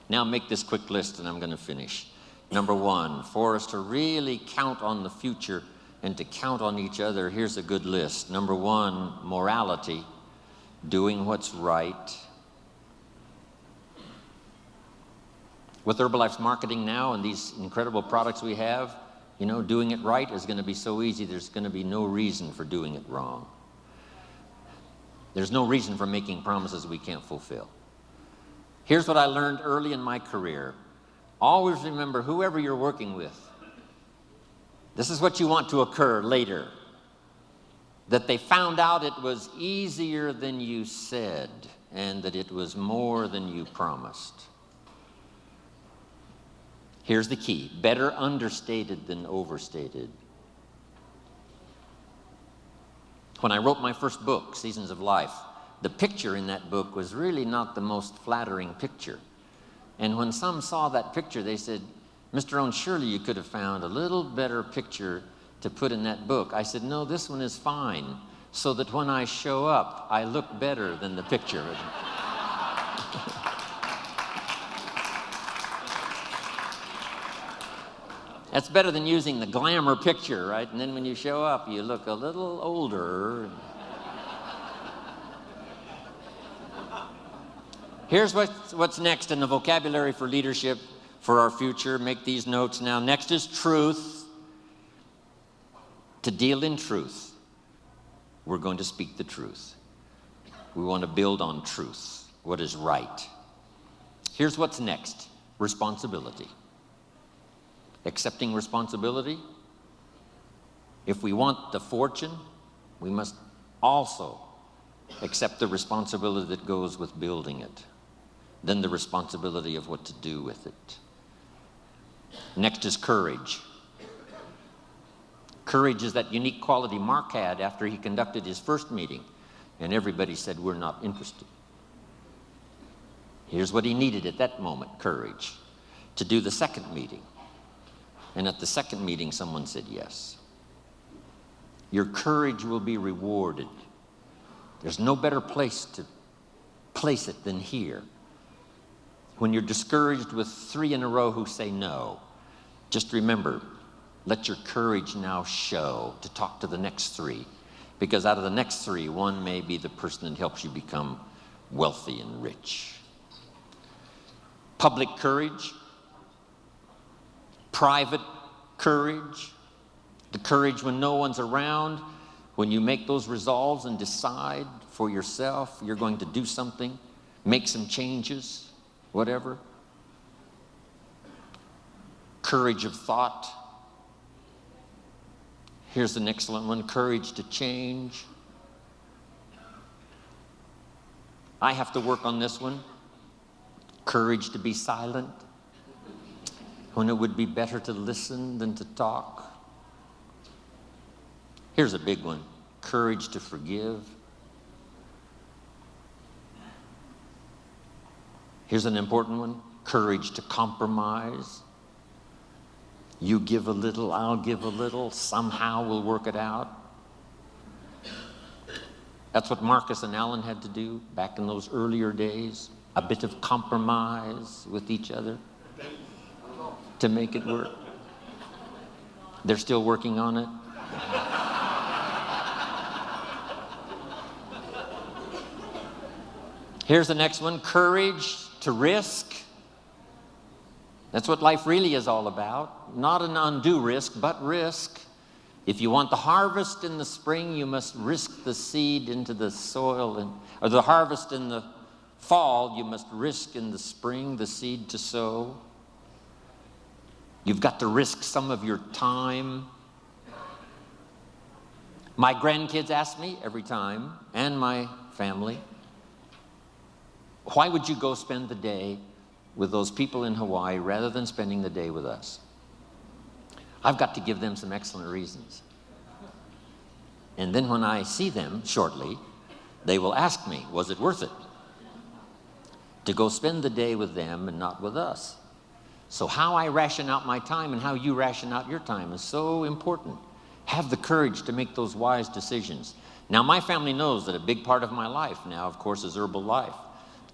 Now make this quick list and I'm going to finish. Number one, for us to really count on the future and to count on each other, here's a good list. Number one, morality, doing what's right. With Herbalife's marketing now and these incredible products we have, you know, doing it right is going to be so easy. There's going to be no reason for doing it wrong. There's no reason for making promises we can't fulfill. Here's what I learned early in my career. Always remember, whoever you're working with, this is what you want to occur later. That they found out it was easier than you said, and that it was more than you promised. Here's the key: better understated than overstated. When I wrote my first book, Seasons of Life, the picture in that book was really not the most flattering picture. And when some saw that picture, they said, "Mr. Un, surely you could have found a little better picture to put in that book." I said, "No, this one is fine, so that when I show up, I look better than the picture." That's better than using the glamour picture, right? And then when you show up, you look a little older. Here's what's next in the vocabulary for leadership for our future. Make these notes now. Next is truth. To deal in truth, we're going to speak the truth. We want to build on truth, what is right. Here's what's next: responsibility. Accepting responsibility. If we want the fortune, we must also accept the responsibility that goes with building it. Then the responsibility of what to do with it. Next is courage. Courage is that unique quality Mark had after he conducted his first meeting, and everybody said, "We're not interested." Here's what he needed at that moment: courage. To do the second meeting. And at the second meeting, someone said yes. Your courage will be rewarded. There's no better place to place it than here. When you're discouraged with 3 in a row who say no, just remember, let your courage now show to talk to the next 3. Because out of the next 3, one may be the person that helps you become wealthy and rich. Public courage. Private courage, the courage when no one's around, when you make those resolves and decide for yourself you're going to do something, make some changes, whatever. Courage of thought. Here's an excellent one: courage to change. I have to work on this one. Courage to be silent when it would be better to listen than to talk. Here's a big one: courage to forgive. Here's an important one: courage to compromise. You give a little, I'll give a little, somehow we'll work it out. That's what Marcus and Alan had to do back in those earlier days. A bit of compromise with each other to make it work. They're still working on it. Here's the next one: courage to risk. That's what life really is all about. Not an undue risk, but risk. If you want the harvest in the spring, you must risk the seed into the soil, or the harvest in the fall, you must risk in the spring the seed to sow. You've got to risk some of your time. My grandkids ask me every time, and my family, why would you go spend the day with those people in Hawaii rather than spending the day with us? I've got to give them some excellent reasons. And then when I see them shortly, they will ask me, was it worth it to go spend the day with them and not with us? So how I ration out my time and how you ration out your time is so important. Have the courage to make those wise decisions. Now, my family knows that a big part of my life now, of course, is Herbalife.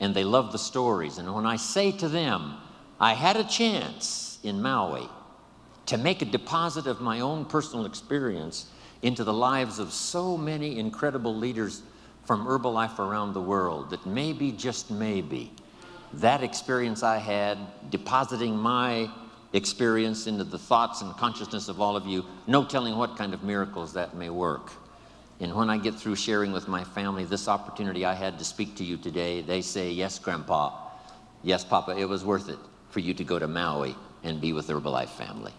and they love the stories. And when I say to them, I had a chance in Maui to make a deposit of my own personal experience into the lives of so many incredible leaders from Herbalife around the world, that maybe, just maybe, that experience I had, depositing my experience into the thoughts and consciousness of all of you, no telling what kind of miracles that may work. And when I get through sharing with my family this opportunity I had to speak to you today, they say, yes, Grandpa, yes, Papa, it was worth it for you to go to Maui and be with the Herbalife family.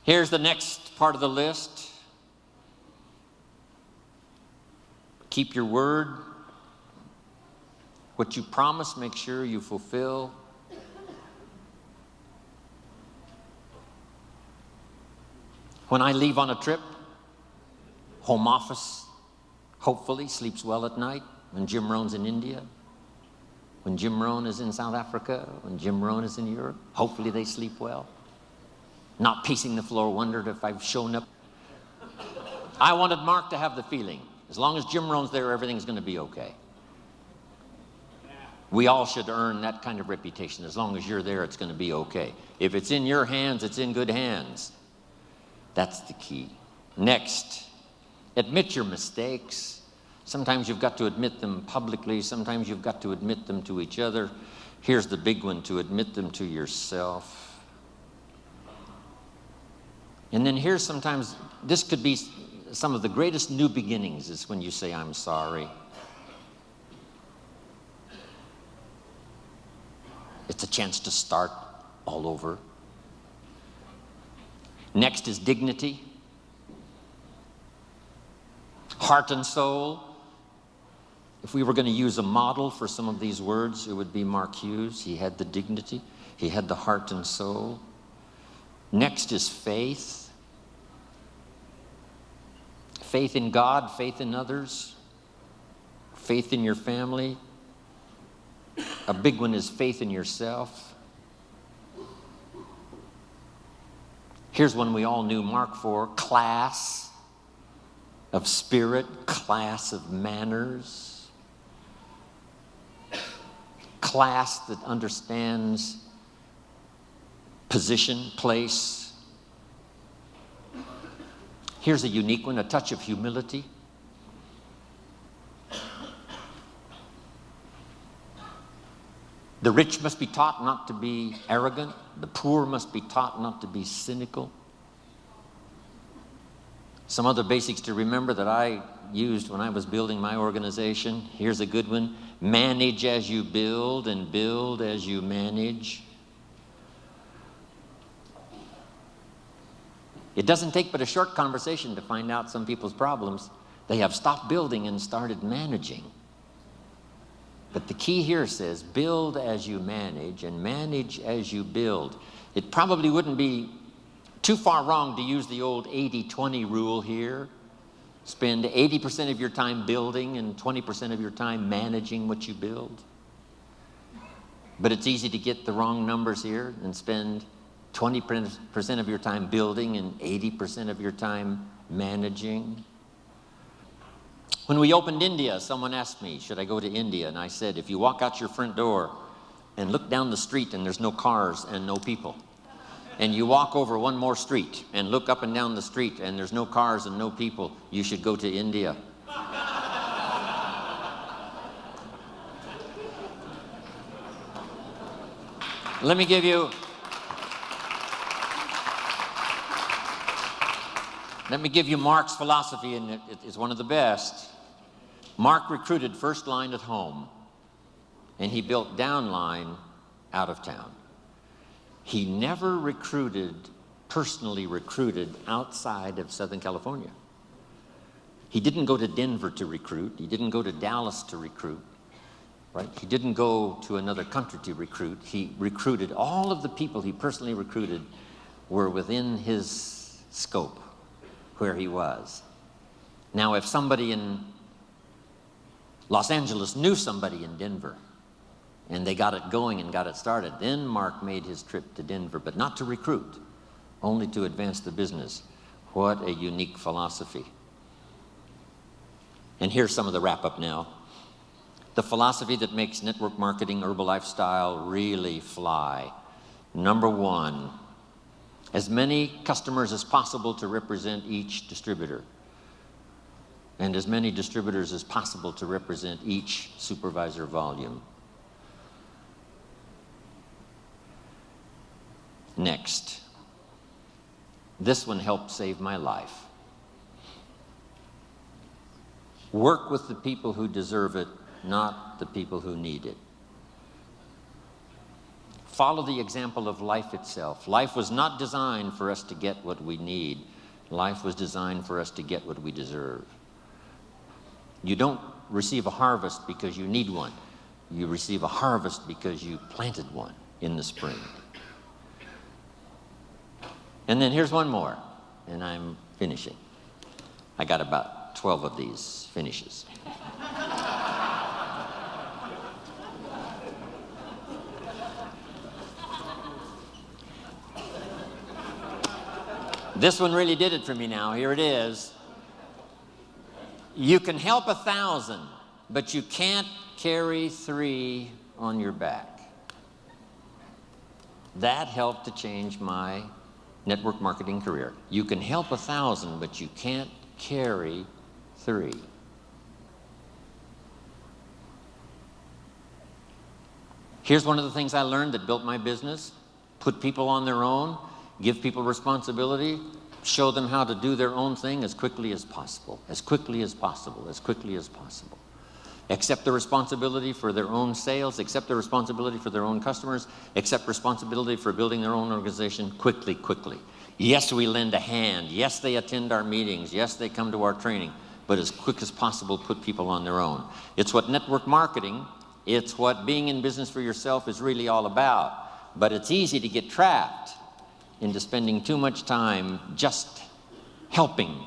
Here's the next part of the list. Keep your word. What you promise, make sure you fulfill. When I leave on a trip, home office hopefully sleeps well at night. When Jim Rohn's in India, when Jim Rohn is in South Africa, when Jim Rohn is in Europe, hopefully they sleep well. Not pacing the floor, wondered if I've shown up. I wanted Mark to have the feeling, as long as Jim Rohn's there, everything's going to be okay. We all should earn that kind of reputation. As long as you're there, it's going to be okay. If it's in your hands, it's in good hands. That's the key. Next, admit your mistakes. Sometimes you've got to admit them publicly. Sometimes you've got to admit them to each other. Here's the big one, to admit them to yourself. And then here's sometimes, this could be some of the greatest new beginnings, is when you say, I'm sorry. It's a chance to start all over. Next is dignity. Heart and soul. If we were going to use a model for some of these words, it would be Mark Hughes. He had the dignity. He had the heart and soul. Next is faith. Faith in God, faith in others, faith in your family. A big one is faith in yourself. Here's one we all knew Mark for: class of spirit, class of manners, class that understands position, place. Here's a unique one, a touch of humility. The rich must be taught not to be arrogant. The poor must be taught not to be cynical. Some other basics to remember that I used when I was building my organization. Here's a good one. Manage as you build, and build as you manage. It doesn't take but a short conversation to find out some people's problems. They have stopped building and started managing. But the key here says, build as you manage and manage as you build. It probably wouldn't be too far wrong to use the old 80-20 rule here. Spend 80% of your time building and 20% of your time managing what you build. But it's easy to get the wrong numbers here and spend 20% of your time building and 80% of your time managing. When we opened India, someone asked me, should I go to India? And I said, if you walk out your front door and look down the street and there's no cars and no people, and you walk over one more street and look up and down the street and there's no cars and no people, you should go to India. Let me give you Mark's philosophy, and it's one of the best. Mark recruited first line at home, and he built downline out of town. He never personally recruited outside of Southern California. He didn't go to Denver to recruit. He didn't go to Dallas to recruit, right? He didn't go to another country to recruit. He recruited, all of the people he personally recruited were within his scope, where he was. Now, if somebody in Los Angeles knew somebody in Denver, And they got it going and got it started. Then Mark made his trip to Denver, but not to recruit, only to advance the business. What a unique philosophy. And here's some of the wrap-up now. The philosophy that makes network marketing, Herbalife style, really fly. Number one, as many customers as possible to represent each distributor, and as many distributors as possible to represent each supervisor volume. Next, this one helped save my life. Work with the people who deserve it, not the people who need it. Follow the example of life itself. Life was not designed for us to get what we need. Life was designed for us to get what we deserve. You don't receive a harvest because you need one. You receive a harvest because you planted one in the spring. And then here's one more, and I'm finishing. I got about 12 of these finishes. This one really did it for me now. Here it is. You can help 1,000, but you can't carry 3 on your back. That helped to change my network marketing career. You can help 1,000, but you can't carry 3. Here's one of the things I learned that built my business. Put people on their own, give people responsibility, show them how to do their own thing as quickly as possible, as quickly as possible, as quickly as possible. Accept the responsibility for their own sales, accept the responsibility for their own customers, accept responsibility for building their own organization quickly, quickly. Yes, we lend a hand. Yes, they attend our meetings. Yes, they come to our training. But as quick as possible, put people on their own. It's what network marketing, it's what being in business for yourself is really all about. But it's easy to get trapped into spending too much time just helping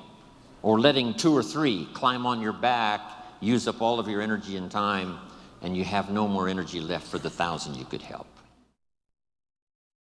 or letting 2 or 3 climb on your back, use up all of your energy and time, and you have no more energy left for the 1,000 you could help.